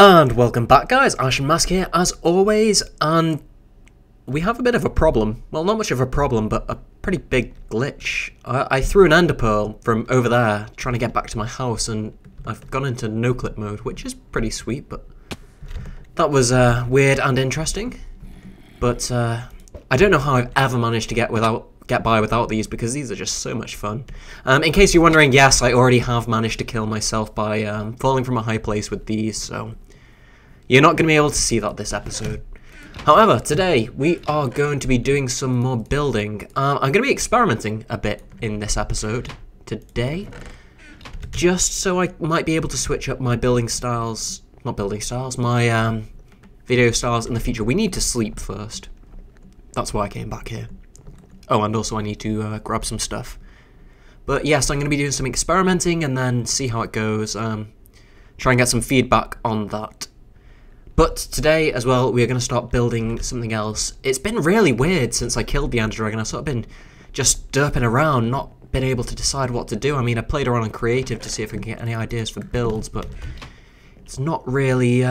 And welcome back, guys. Ashen Mask here as always, and we have a bit of a problem. Well, not much of a problem, but a pretty big glitch. I threw an ender pearl from over there trying to get back to my house, and I've gone into no clip mode, which is pretty sweet, but that was weird and interesting. But I don't know how I've ever managed to get by without these, because these are just so much fun. In case you're wondering, yes, I already have managed to kill myself by falling from a high place with these, so you're not going to be able to see that this episode. However, today we are going to be doing some more building. I'm going to be experimenting a bit in this episode today, just so I might be able to switch up my my video styles in the future. We need to sleep first. That's why I came back here. Oh, and also I need to grab some stuff. But yes, I'm going to be doing some experimenting and then see how it goes. Try and get some feedback on that. But today as well, we are going to start building something else. It's been really weird since I killed the Ender Dragon. I've sort of been just derping around, not been able to decide what to do. I mean, I played around on creative to see if I can get any ideas for builds, but it's not really...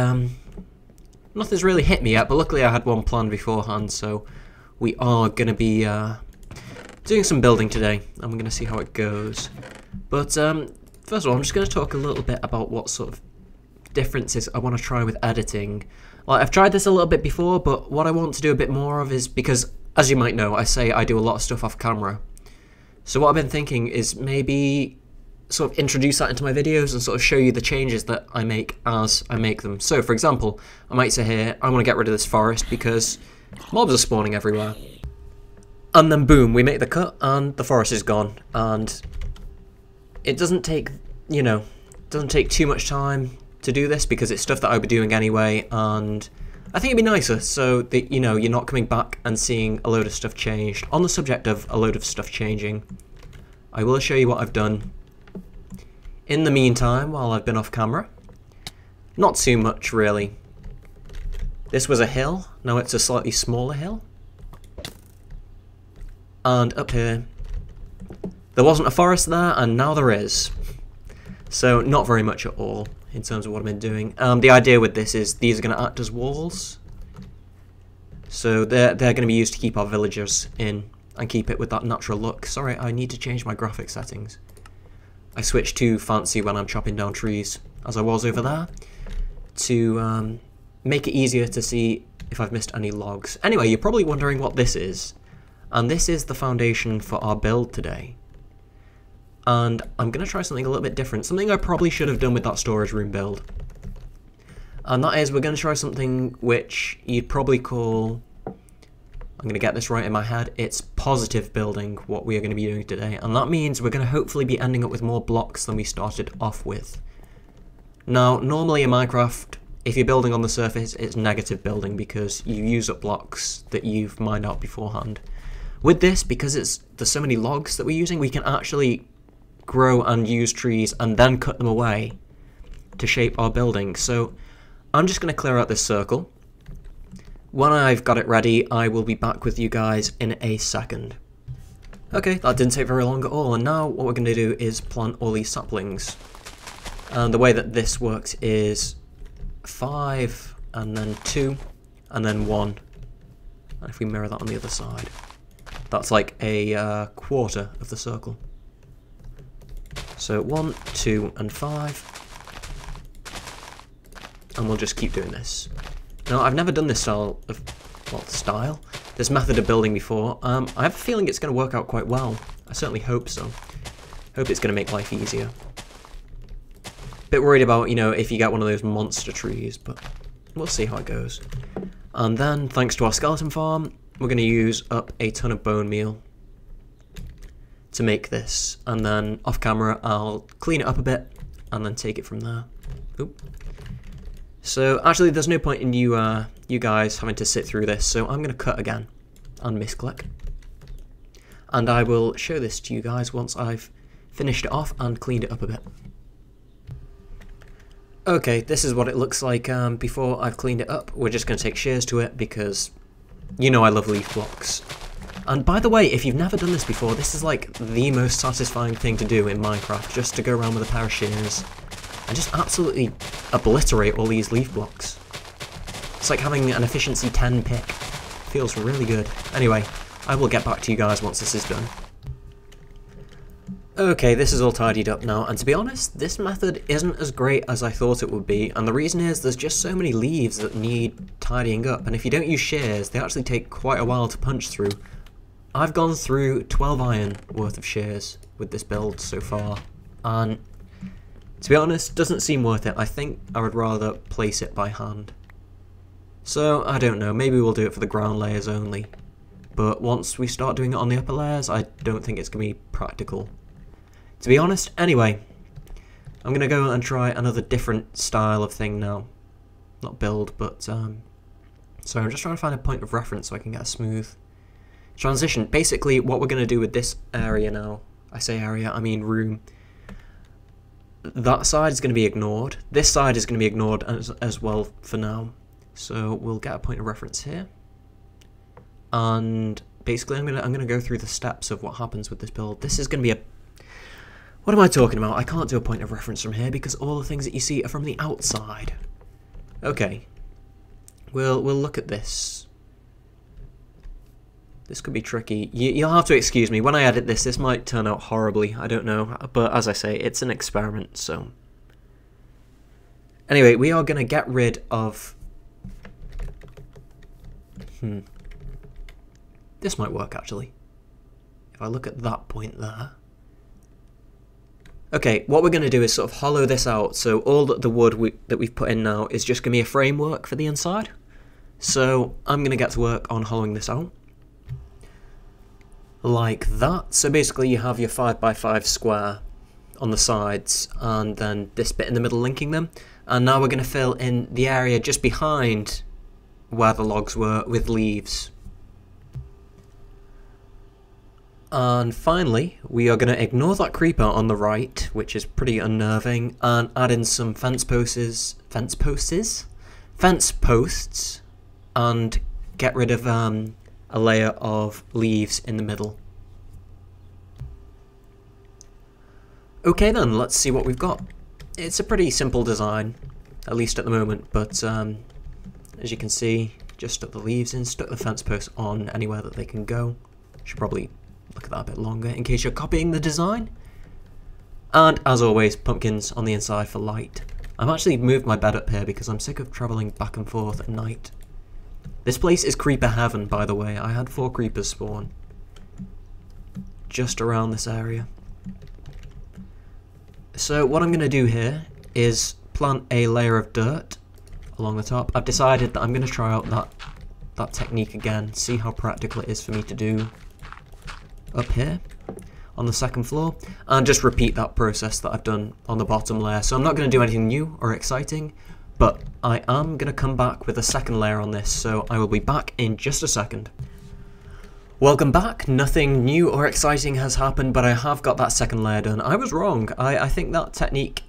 nothing's really hit me yet, but luckily I had one planned beforehand, so we are going to be doing some building today, and we're going to see how it goes. But first of all, I'm just going to talk a little bit about what sort of differences I want to try with editing. Like, I've tried this a little bit before, but what I want to do a bit more of is, because as you might know, I say I do a lot of stuff off camera. So what I've been thinking is maybe sort of introduce that into my videos and sort of show you the changes that I make as I make them. So for example, I might say here, I want to get rid of this forest because mobs are spawning everywhere. And then boom, we make the cut and the forest is gone. And it doesn't take, you know, doesn't take too much time to do this because it's stuff that I would be doing anyway, and I think it'd be nicer so that, you know, you're not coming back and seeing a load of stuff changed. On the subject of a load of stuff changing, I will show you what I've done in the meantime while I've been off camera. Not too much really. This was a hill, now it's a slightly smaller hill. And up here, there wasn't a forest there, and now there is. So not very much at all in terms of what I've been doing. The idea with this is these are going to act as walls. So they're going to be used to keep our villagers in and keep it with that natural look. Sorry, I need to change my graphic settings. I switch to fancy when I'm chopping down trees, as I was over there, to make it easier to see if I've missed any logs. Anyway, you're probably wondering what this is. And this is the foundation for our build today. And I'm going to try something a little bit different, something I probably should have done with that storage room build. And that is, we're going to try something which you'd probably call, I'm going to get this right in my head, it's positive building, what we are going to be doing today. And that means we're going to hopefully be ending up with more blocks than we started off with. Now, normally in Minecraft, if you're building on the surface, it's negative building because you use up blocks that you've mined out beforehand. With this, because there's so many logs that we're using, we can actually grow and use trees and then cut them away to shape our building. So I'm just going to clear out this circle. When I've got it ready, I will be back with you guys in a second. Okay, that didn't take very long at all, and now what we're going to do is plant all these saplings. And the way that this works is 5 and then 2 and then 1. And if we mirror that on the other side, that's like a quarter of the circle. So 1, 2, and 5, and we'll just keep doing this. Now, I've never done this this method of building before. I have a feeling it's going to work out quite well. I certainly hope so. Hope it's going to make life easier. Bit worried about, you know, if you get one of those monster trees, but we'll see how it goes. And then, thanks to our skeleton farm, we're going to use up a ton of bone meal to make this, and then off camera I'll clean it up a bit and then take it from there. Oop. So actually there's no point in you guys having to sit through this, so I'm going to cut again and misclick, and I will show this to you guys once I've finished it off and cleaned it up a bit. Okay, this is what it looks like before I've cleaned it up. We're just going to take shears to it because you know I love leaf blocks. And by the way, if you've never done this before, this is like the most satisfying thing to do in Minecraft, just to go around with a pair of shears and just absolutely obliterate all these leaf blocks. It's like having an efficiency 10 pick. Feels really good. Anyway, I will get back to you guys once this is done. Okay, this is all tidied up now, and to be honest, this method isn't as great as I thought it would be, and the reason is there's just so many leaves that need tidying up, and if you don't use shears, they actually take quite a while to punch through. I've gone through 12 iron worth of shears with this build so far, and to be honest, doesn't seem worth it. I think I would rather place it by hand. So, I don't know, maybe we'll do it for the ground layers only, but once we start doing it on the upper layers, I don't think it's going to be practical. To be honest, anyway, I'm going to go and try another different style of thing now. Not build, but, so I'm just trying to find a point of reference so I can get a smooth transition. Basically, what we're going to do with this area now, I say area, I mean room, that side is going to be ignored. This side is going to be ignored as well for now. So we'll get a point of reference here. And basically, I'm gonna go through the steps of what happens with this build. This is going to be a... What am I talking about? I can't do a point of reference from here because all the things that you see are from the outside. Okay. We'll look at this. This could be tricky. You'll have to excuse me. When I edit this, this might turn out horribly. I don't know. But as I say, it's an experiment, so... Anyway, we are going to get rid of... This might work, actually. If I look at that point there... Okay, what we're going to do is sort of hollow this out, so all the wood that we've put in now is just going to be a framework for the inside. So I'm going to get to work on hollowing this out. Like that. So basically you have your 5x5 square on the sides, and then this bit in the middle linking them. And now we're going to fill in the area just behind where the logs were with leaves. And finally, we are going to ignore that creeper on the right, which is pretty unnerving, and add in some fence posts, and get rid of a layer of leaves in the middle. Okay then, let's see what we've got. It's a pretty simple design, at least at the moment, but as you can see, just stuck the leaves in, stuck the fence posts on anywhere that they can go. Should probably look at that a bit longer in case you're copying the design. And as always, pumpkins on the inside for light. I've actually moved my bed up here because I'm sick of travelling back and forth at night. This place is creeper heaven, by the way. I had 4 creepers spawn just around this area. So what I'm going to do here is plant a layer of dirt along the top. I've decided that I'm going to try out that technique again, see how practical it is for me to do up here on the second floor, and just repeat that process that I've done on the bottom layer. So I'm not going to do anything new or exciting, but I am going to come back with a second layer on this, so I will be back in just a second. Welcome back. Nothing new or exciting has happened, but I have got that second layer done. I was wrong. I think that technique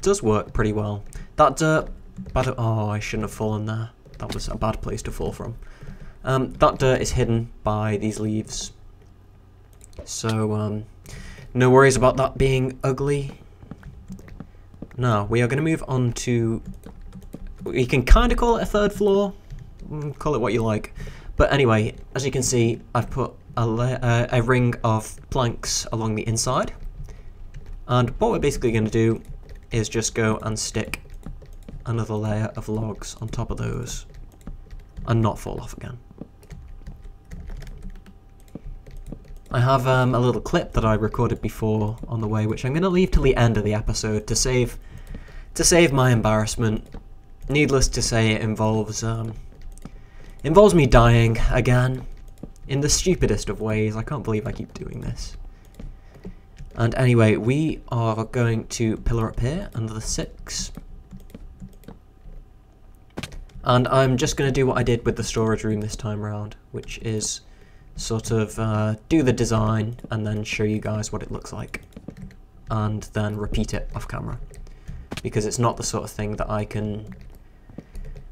does work pretty well. That dirt... Oh, I shouldn't have fallen there. That was a bad place to fall from. That dirt is hidden by these leaves. So, no worries about that being ugly. Now, we are going to move on to... You can kind of call it a third floor. Call it what you like. But anyway, as you can see, I've put a ring of planks along the inside. And what we're basically going to do is just go and stick another layer of logs on top of those and not fall off again. I have a little clip that I recorded before on the way, which I'm going to leave till the end of the episode to save my embarrassment. Needless to say, it involves me dying again in the stupidest of ways. I can't believe I keep doing this. And anyway, we are going to pillar up here under the 6. And I'm just going to do what I did with the storage room this time around, which is sort of do the design and then show you guys what it looks like. And then repeat it off camera. Because it's not the sort of thing that I can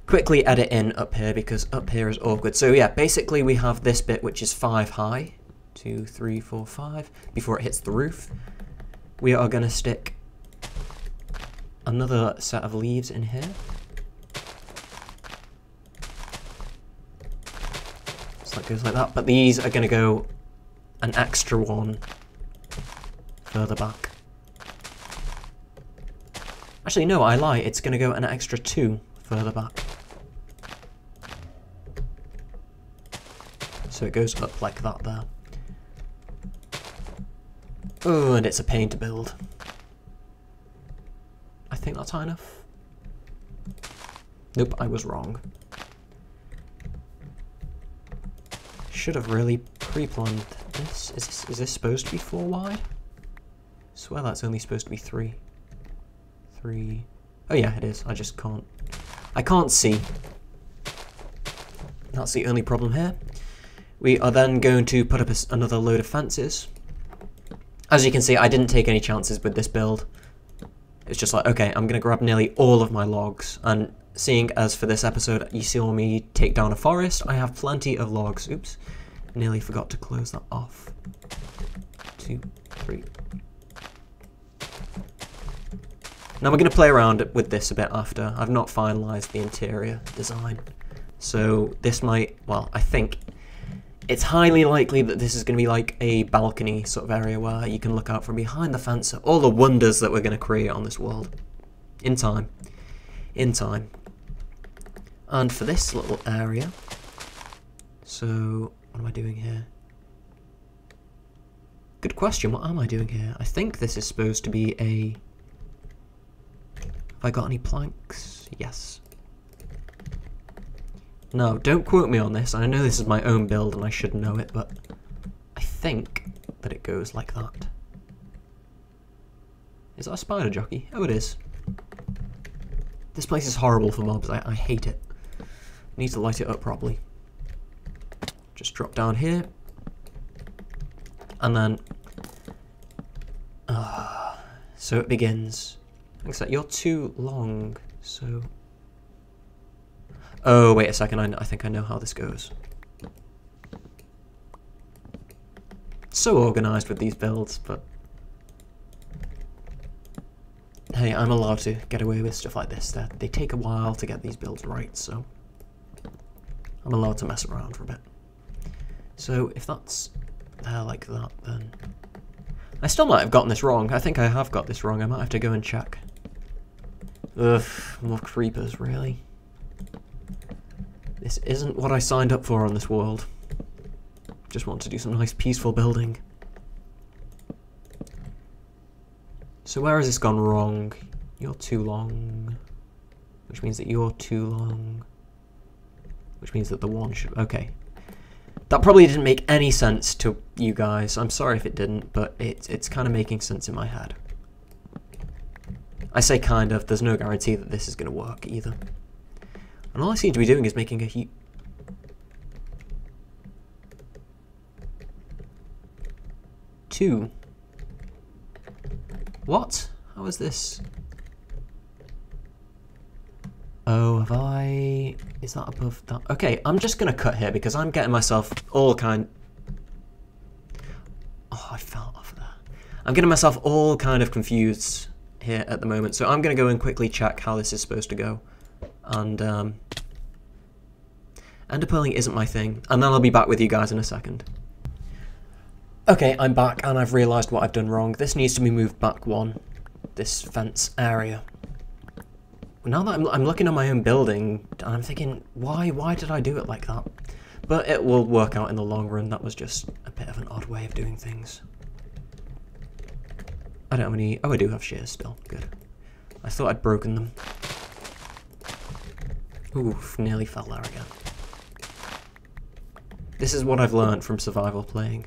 quickly edit in up here, because up here is awkward. So yeah, basically we have this bit which is 5 high. 2, 3, 4, 5. Before it hits the roof. We are going to stick another set of leaves in here. So that goes like that, but these are going to go an extra one further back. Actually, no, I lie. It's going to go an extra 2 further back. So it goes up like that there. Oh, and it's a pain to build. I think that's high enough. Nope, I was wrong. Should have really pre-planned this. Is this supposed to be 4 wide? I swear that's only supposed to be 3. 3. Oh yeah, it is. I just can't. I can't see. That's the only problem here. We are then going to put up another load of fences. As you can see, I didn't take any chances with this build. It's just like, okay, I'm going to grab nearly all of my logs. And seeing as for this episode, you saw me take down a forest, I have plenty of logs. Oops, nearly forgot to close that off. 2, 3. Now we're going to play around with this a bit after. I've not finalised the interior design. So this might, well, I think it's highly likely that this is going to be like a balcony sort of area where you can look out from behind the fence at all the wonders that we're going to create on this world. In time. In time. And for this little area, so what am I doing here? Good question, what am I doing here? I think this is supposed to be a... Have I got any planks? Yes. No, don't quote me on this. I know this is my own build and I should know it, but I think that it goes like that. Is that a spider jockey? Oh, it is. This place is horrible for mobs. I hate it. Need to light it up properly. Just drop down here. And then... so it begins. Except you're too long, so... Oh, wait a second, I think I know how this goes. So organised with these builds, but... Hey, I'm allowed to get away with stuff like this. They take a while to get these builds right, so... I'm allowed to mess around for a bit. So, if that's there like that, then... I still might have gotten this wrong. I think I have got this wrong. I might have to go and check. Ugh, more creepers, really? This isn't what I signed up for on this world. Just want to do some nice peaceful building. So where has this gone wrong? You're too long. Which means that you're too long. Which means that the one should... Okay. That probably didn't make any sense to you guys. I'm sorry if it didn't, but it's kind of making sense in my head. I say kind of. There's no guarantee that this is going to work either. And all I seem to be doing is making a heap. Two. What? How is this? Oh, have I... Is that above that? Okay, I'm just going to cut here because I'm getting myself all kind... Oh, I fell off there. I'm getting myself all kind of confused here at the moment. So I'm going to go and quickly check how this is supposed to go. And, ender pearling isn't my thing. And then I'll be back with you guys in a second. Okay, I'm back and I've realised what I've done wrong. This needs to be moved back one. This fence area. Now that I'm looking at my own building, and I'm thinking, why did I do it like that? But it will work out in the long run. That was just a bit of an odd way of doing things. I don't have any... Oh, I do have shears still. Good. I thought I'd broken them. Oof, nearly fell there again. This is what I've learned from survival playing.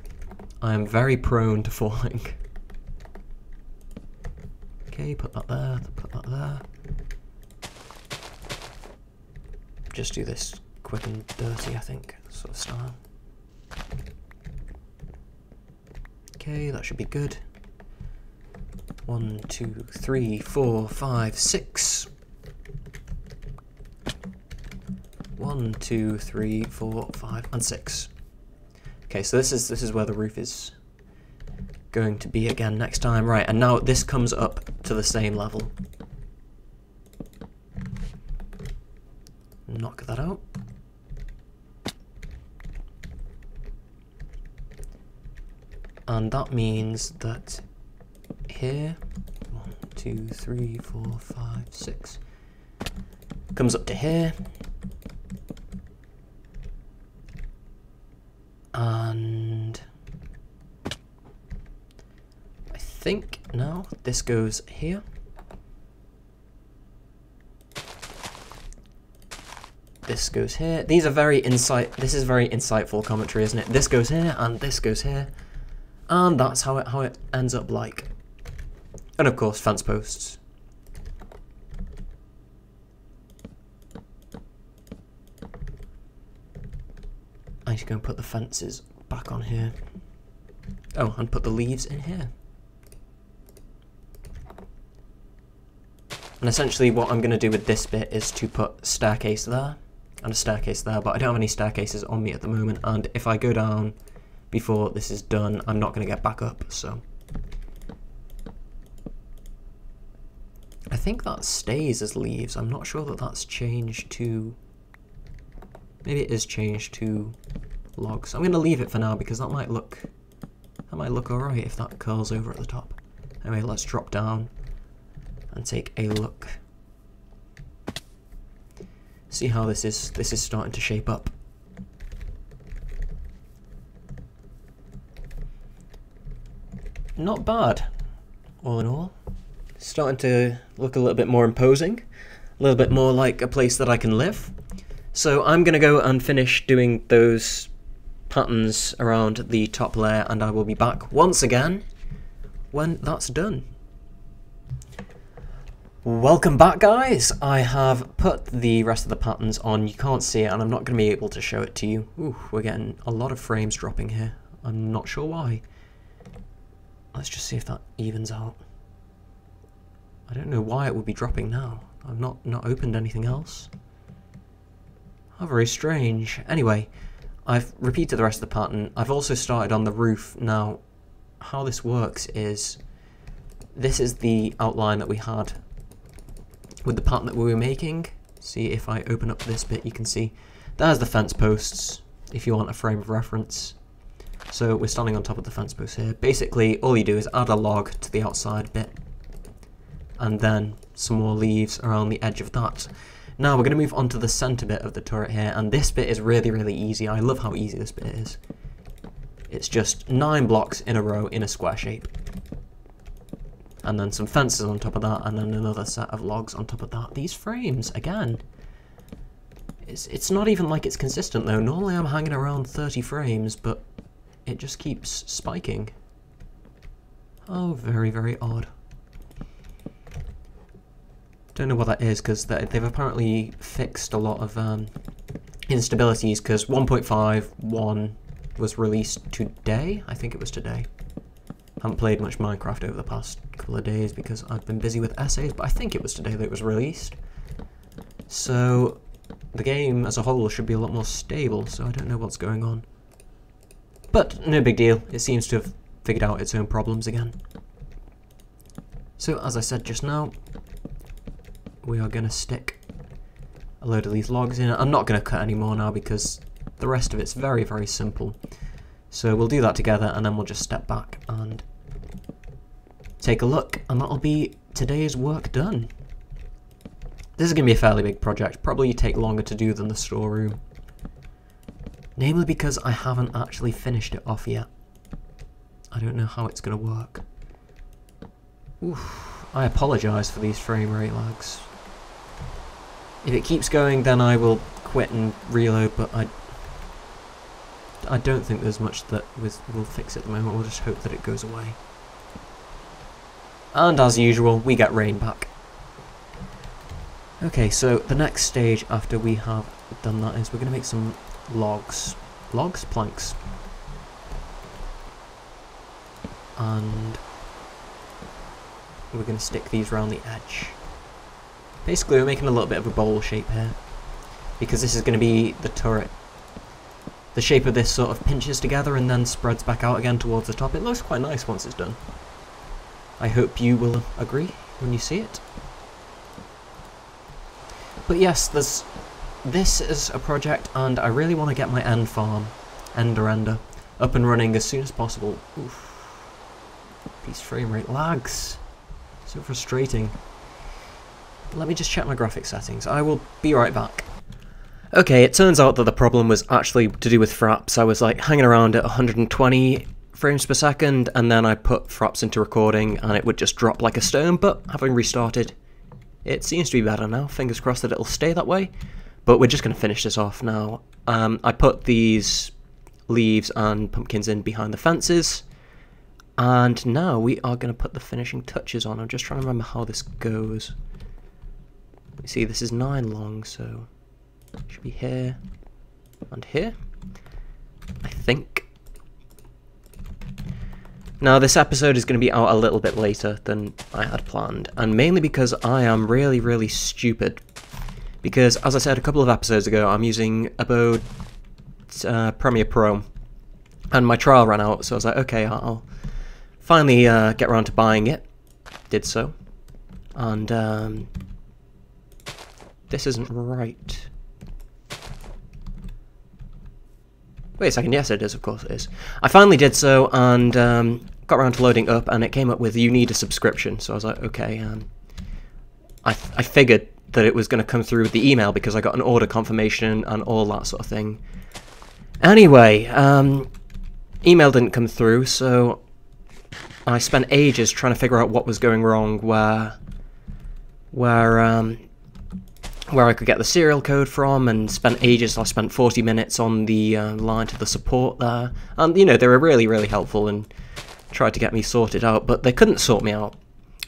I am very prone to falling. Okay, put that there, put that there. Just do this quick and dirty, I think, sort of style. Okay, that should be good. 1, 2, 3, 4, 5, 6. 1, 2, 3, 4, 5, and 6. Okay, so this is where the roof is going to be again next time. Right, and now this comes up to the same level. knock that out. And that means that here, 1, 2, 3, 4, 5, 6, comes up to here. And I think now this goes here. This goes here. These are this is very insightful commentary, isn't it? This goes here and this goes here. And that's how it ends up like. And of course, fence posts. I need to go and put the fences back on here. Oh, and put the leaves in here. And essentially what I'm going to do with this bit is to put a staircase there and a staircase there, but I don't have any staircases on me at the moment, and if I go down before this is done, I'm not going to get back up, so. I think that stays as leaves. I'm not sure that that's changed to... Maybe it is changed to logs. I'm going to leave it for now because that might look alright if that curls over at the top. Anyway, let's drop down and take a look. See how this is starting to shape up. Not bad, all in all. Starting to look a little bit more imposing, a little bit more like a place that I can live. So I'm going to go and finish doing those patterns around the top layer, and I will be back once again when that's done. Welcome back, guys. I have put the rest of the patterns on. You can't see it and I'm not going to be able to show it to you. Ooh, we're getting a lot of frames dropping here. I'm not sure why. Let's just see if that evens out. I don't know why it would be dropping now. I've not opened anything else. How very strange. Anyway, I've repeated the rest of the pattern. I've also started on the roof. Now, how this works is, this is the outline that we had with the pattern that we were making. See, if I open up this bit, you can see there's the fence posts, if you want a frame of reference. So we're standing on top of the fence posts here. Basically, all you do is add a log to the outside bit, and then some more leaves around the edge of that. Now we're going to move on to the centre bit of the turret here, and this bit is really, really easy. I love how easy this bit is. It's just 9 blocks in a row in a square shape. And then some fences on top of that, and then another set of logs on top of that. These frames, again, it's not even like it's consistent though. Normally I'm hanging around 30 frames, but it just keeps spiking. Oh, very, very odd. Don't know what that is, because they've apparently fixed a lot of instabilities, because 1.5.1 was released today. I think it was today. Haven't played much Minecraft over the past couple of days because I've been busy with essays, but I think it was today that it was released. So the game as a whole should be a lot more stable, so I don't know what's going on. But no big deal, it seems to have figured out its own problems again. So as I said just now, we are going to stick a load of these logs in. I'm not going to cut any more now because the rest of it's very, very simple. So we'll do that together and then we'll just step back and take a look, and that'll be today's work done. This is going to be a fairly big project, probably take longer to do than the storeroom. Namely because I haven't actually finished it off yet. I don't know how it's going to work. Oof, I apologise for these frame rate lags. If it keeps going, then I will quit and reload, but I don't think there's much that will fix it at the moment. We'll just hope that it goes away. And as usual, we get rain back. Okay, so the next stage after we have done that is we're going to make some logs. Logs? Planks. And we're going to stick these around the edge. Basically, we're making a little bit of a bowl shape here, because this is going to be the turret. The shape of this sort of pinches together and then spreads back out again towards the top. It looks quite nice once it's done. I hope you will agree when you see it. But yes, there's this is a project, and I really want to get my end farm, Ender, up and running as soon as possible. Oof. These frame rate lags. So frustrating. Let me just check my graphics settings. I will be right back. Okay, it turns out that the problem was actually to do with fraps. I was like hanging around at 120 frames per second, and then I put fraps into recording and it would just drop like a stone, but having restarted, it seems to be better now. Fingers crossed that it'll stay that way. But we're just going to finish this off now. I put these leaves and pumpkins in behind the fences, and now we are going to put the finishing touches on. I'm just trying to remember how this goes. You see, this is 9 long, so it should be here and here, I think. Now, this episode is going to be out a little bit later than I had planned, and mainly because I am really, really stupid. Because, as I said a couple of episodes ago, I'm using Abode Premiere Pro, and my trial ran out, so I was like, okay, I'll finally get around to buying it. Did so. And this isn't right. Wait a second, yes it is, of course it is. I finally did so, and got around to loading up, and it came up with, you need a subscription. So I was like, okay, I figured that it was going to come through with the email because I got an order confirmation and all that sort of thing. Anyway, email didn't come through, so I spent ages trying to figure out what was going wrong, where I could get the serial code from, and spent ages. I spent 40 minutes on the line to the support there, and you know, they were really, really helpful and tried to get me sorted out, but they couldn't sort me out.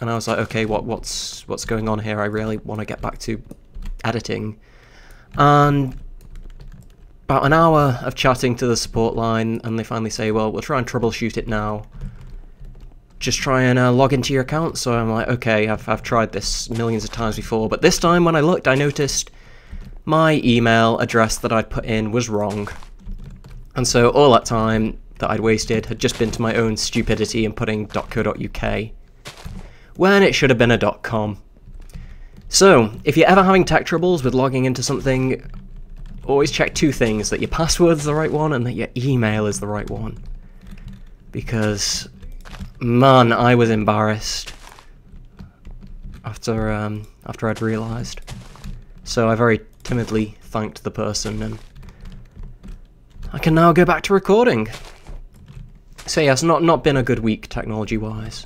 And I was like, okay, what's going on here? I really want to get back to editing. And about an hour of chatting to the support line, and they finally say, well, we'll try and troubleshoot it now. Just try and log into your account. So I'm like, okay, I've tried this millions of times before, but this time when I looked, I noticed my email address that I'd put in was wrong. And so all that time that I'd wasted had just been to my own stupidity and putting .co.uk. when it should have been a .com. So, if you're ever having tech troubles with logging into something, always check 2 things: that your password's the right one and that your email is the right one. Because, man, I was embarrassed after I'd realised. So I very timidly thanked the person, and I can now go back to recording. So yeah, it's not been a good week technology-wise.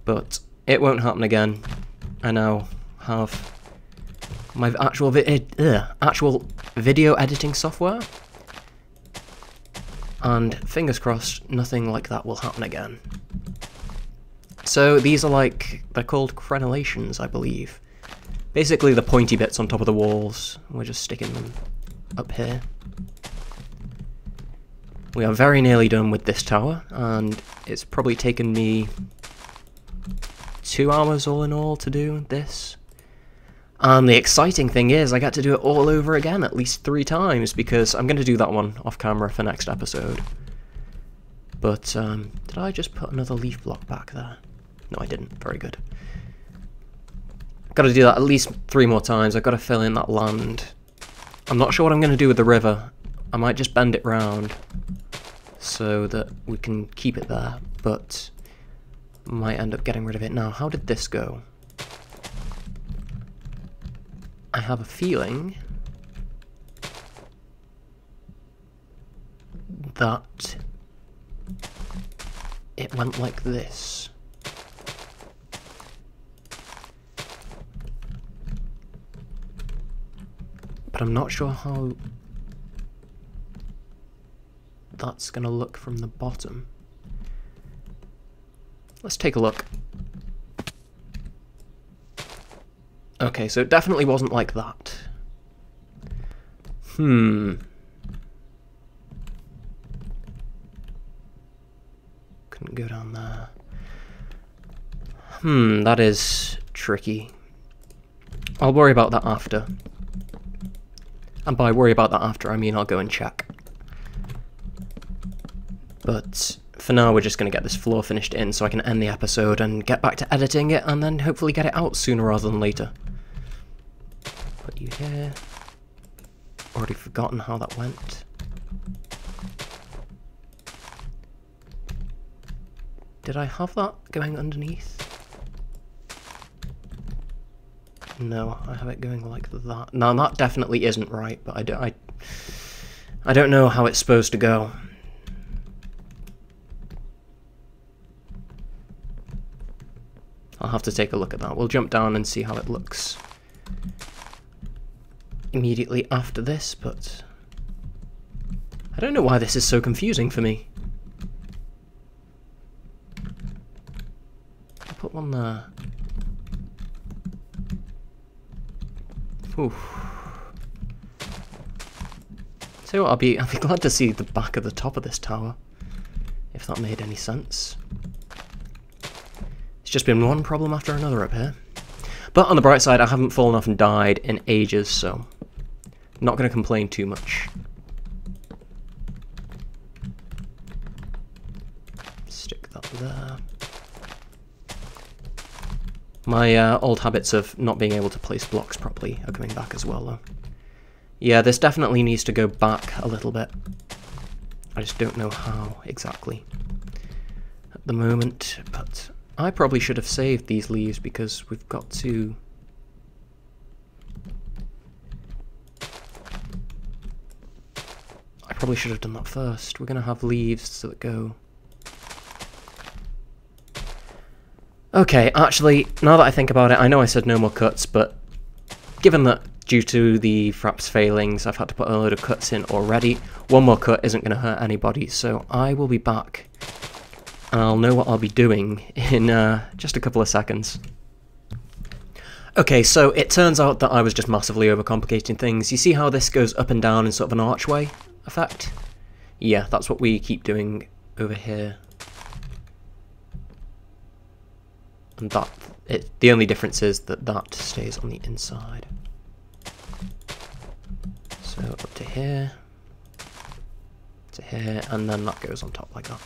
But it won't happen again. I now have my actual video editing software, and fingers crossed nothing like that will happen again. So these are they're called crenellations, I believe. Basically the pointy bits on top of the walls. We're just sticking them up here. We are very nearly done with this tower, and it's probably taken me 2 hours all in all to do this. And the exciting thing is I get to do it all over again at least 3 times, because I'm going to do that one off camera for next episode. But did I just put another leaf block back there? No, I didn't. Very good. Got to do that at least 3 more times. I've got to fill in that land. I'm not sure what I'm going to do with the river. I might just bend it round so that we can keep it there, but might end up getting rid of it. Now, how did this go? I have a feeling that it went like this. But I'm not sure how that's going to look from the bottom. Let's take a look. Okay, so it definitely wasn't like that. Couldn't go down there. That is tricky. I'll worry about that after. And by worry about that after, I mean I'll go and check. But for now, we're just going to get this floor finished in so I can end the episode and get back to editing it, and then hopefully get it out sooner rather than later. Put you here. Already forgotten how that went. Did I have that going underneath? No, I have it going like that. No, that definitely isn't right, but I don't know how it's supposed to go. I'll have to take a look at that. We'll jump down and see how it looks immediately after this, but I don't know why this is so confusing for me. I'll put one there. Oof. So I'll be glad to see the back of the top of this tower, if that made any sense. It's just been one problem after another up here. But on the bright side, I haven't fallen off and died in ages, so not going to complain too much. Stick that there. My old habits of not being able to place blocks properly are coming back as well, though. Yeah, this definitely needs to go back a little bit. I just don't know how exactly at the moment, but I probably should have saved these leaves because we've got to... I probably should have done that first. We're going to have leaves that go... Okay, actually, now that I think about it, I know I said no more cuts, but given that due to the fraps failings, I've had to put a load of cuts in already, one more cut isn't going to hurt anybody, so I will be back. And I'll know what I'll be doing in just a couple of seconds. Okay, so it turns out that I was just massively overcomplicating things. You see how this goes up and down in sort of an archway effect? Yeah, that's what we keep doing over here. And the only difference is that that stays on the inside. So up to here, and then that goes on top like that.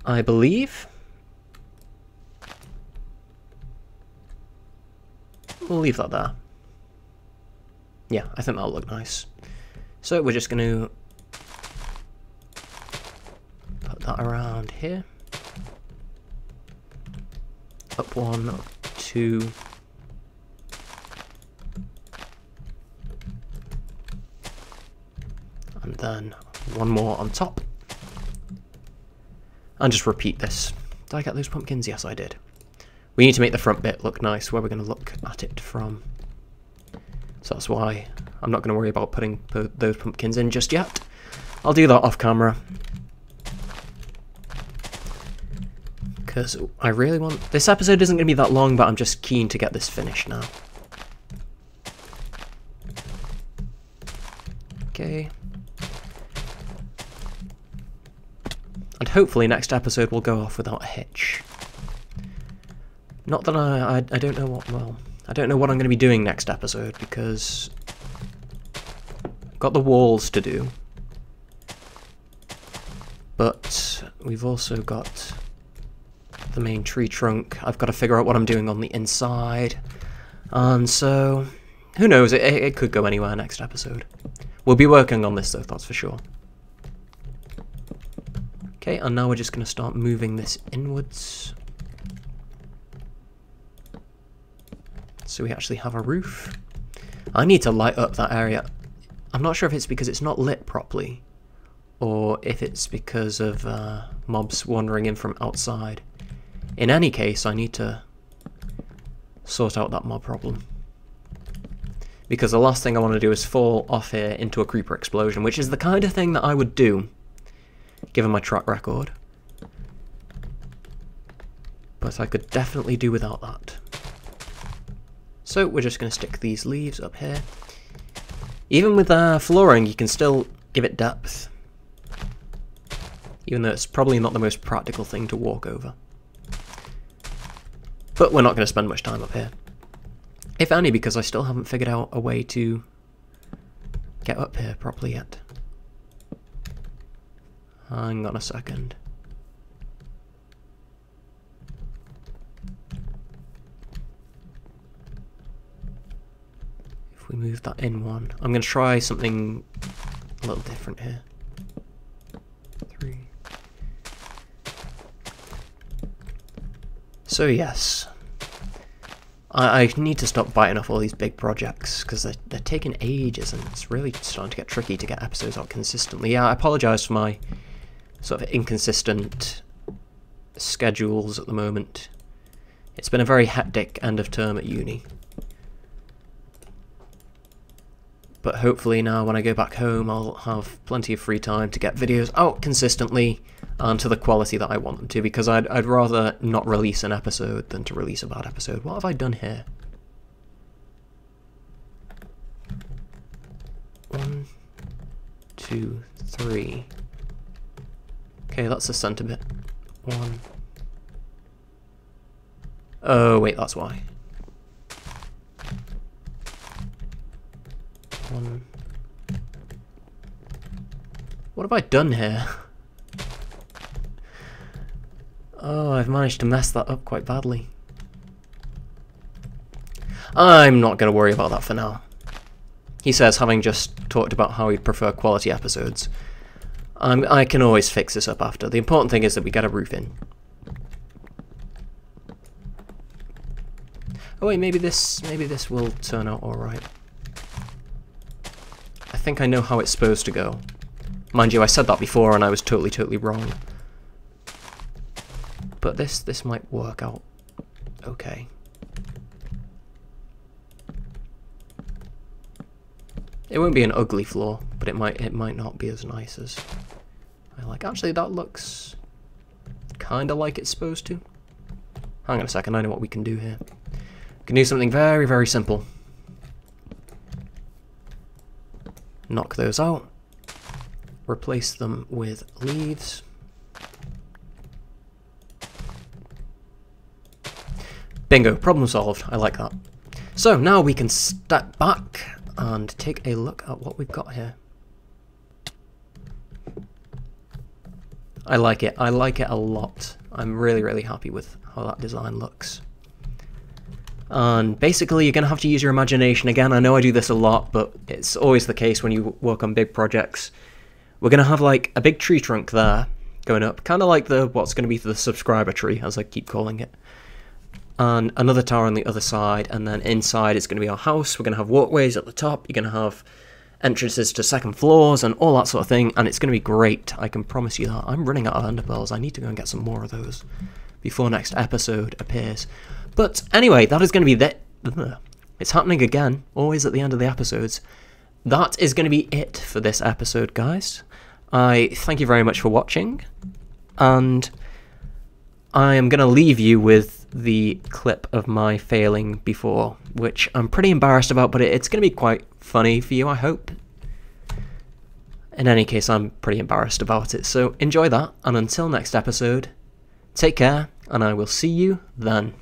I believe. We'll leave that there. Yeah, I think that'll look nice. So we're just going to put that around here. Up one, up two. And then one more on top. And just repeat this. Did I get those pumpkins? Yes, I did. We need to make the front bit look nice, where we're going to look at it from. So that's why I'm not going to worry about putting those pumpkins in just yet. I'll do that off camera. Because I really want... This episode isn't going to be that long, but I'm just keen to get this finished now. Okay. And hopefully next episode will go off without a hitch. Not that I don't know what... Well, I don't know what I'm going to be doing next episode, because I've got the walls to do. But we've also got the main tree trunk. I've got to figure out what I'm doing on the inside. And so, who knows, it could go anywhere next episode. We'll be working on this though, that's for sure. Okay, and now we're just going to start moving this inwards. So we actually have a roof. I need to light up that area. I'm not sure if it's because it's not lit properly, or if it's because of mobs wandering in from outside. In any case, I need to sort out that mob problem. Because the last thing I want to do is fall off here into a creeper explosion, which is the kind of thing that I would do, given my track record. But I could definitely do without that. So we're just going to stick these leaves up here. Even with flooring, you can still give it depth. Even though it's probably not the most practical thing to walk over. But we're not going to spend much time up here. If any, because I still haven't figured out a way to get up here properly yet. Hang on a second. move that in one. I'm going to try something a little different here. 3. So yes, I need to stop biting off all these big projects because they're taking ages and it's really starting to get tricky to get episodes out consistently. Yeah, I apologise for my sort of inconsistent schedules at the moment. It's been a very hectic end of term at uni. But hopefully now when I go back home I'll have plenty of free time to get videos out consistently and to the quality that I want them to, because I'd rather not release an episode than to release a bad episode. What have I done here? 1, 2, 3. Okay, that's the centre bit. 1. Oh wait, that's why. 1. What have I done here? Oh, I've managed to mess that up quite badly. I'm not going to worry about that for now. He says, having just talked about how he'd prefer quality episodes. I can always fix this up after. The important thing is that we get a roof in. Oh wait, maybe this will turn out alright. I think I know how it's supposed to go. Mind you, I said that before and I was totally wrong. But this might work out okay. It won't be an ugly floor, but it might not be as nice as I like. Actually, that looks kind of like it's supposed to. Hang on a second, I know what we can do here. We can do something very simple. Knock those out. Replace them with leaves. Bingo, problem solved. I like that. So now we can step back and take a look at what we've got here. I like it. I like it a lot. I'm really happy with how that design looks. And basically you're going to have to use your imagination again. I know I do this a lot, but it's always the case when you work on big projects. We're going to have like a big tree trunk there going up, kind of like what's going to be the subscriber tree, as I keep calling it. And another tower on the other side, and then inside is going to be our house. We're going to have walkways at the top. You're going to have entrances to second floors and all that sort of thing, and it's going to be great. I can promise you that. I'm running out of underpearls. I need to go and get some more of those before next episode appears. But anyway, that is going to be it's happening again, always at the end of the episodes. That is going to be it for this episode, guys. I thank you very much for watching, and I am going to leave you with the clip of my failing before, which I'm pretty embarrassed about, but it's going to be quite funny for you, I hope. In any case, I'm pretty embarrassed about it, so enjoy that, and until next episode, take care, and I will see you then.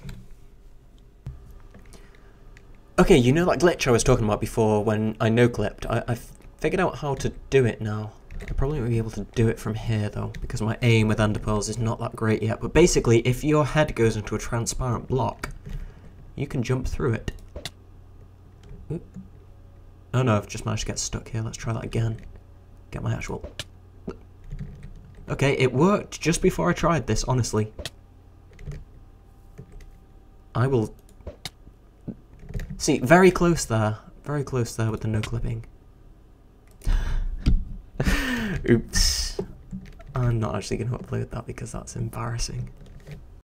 Okay, you know that glitch I was talking about before when I no-clipped? I figured out how to do it now. I probably won't be able to do it from here though, because my aim with enderpearls is not that great yet. But basically, if your head goes into a transparent block, you can jump through it. Oop. Oh no, I've just managed to get stuck here. Let's try that again. Get my actual... Okay, it worked just before I tried this, honestly. I will... See, very close there. Very close there with the no clipping. Oops. I'm not actually going to upload that because that's embarrassing.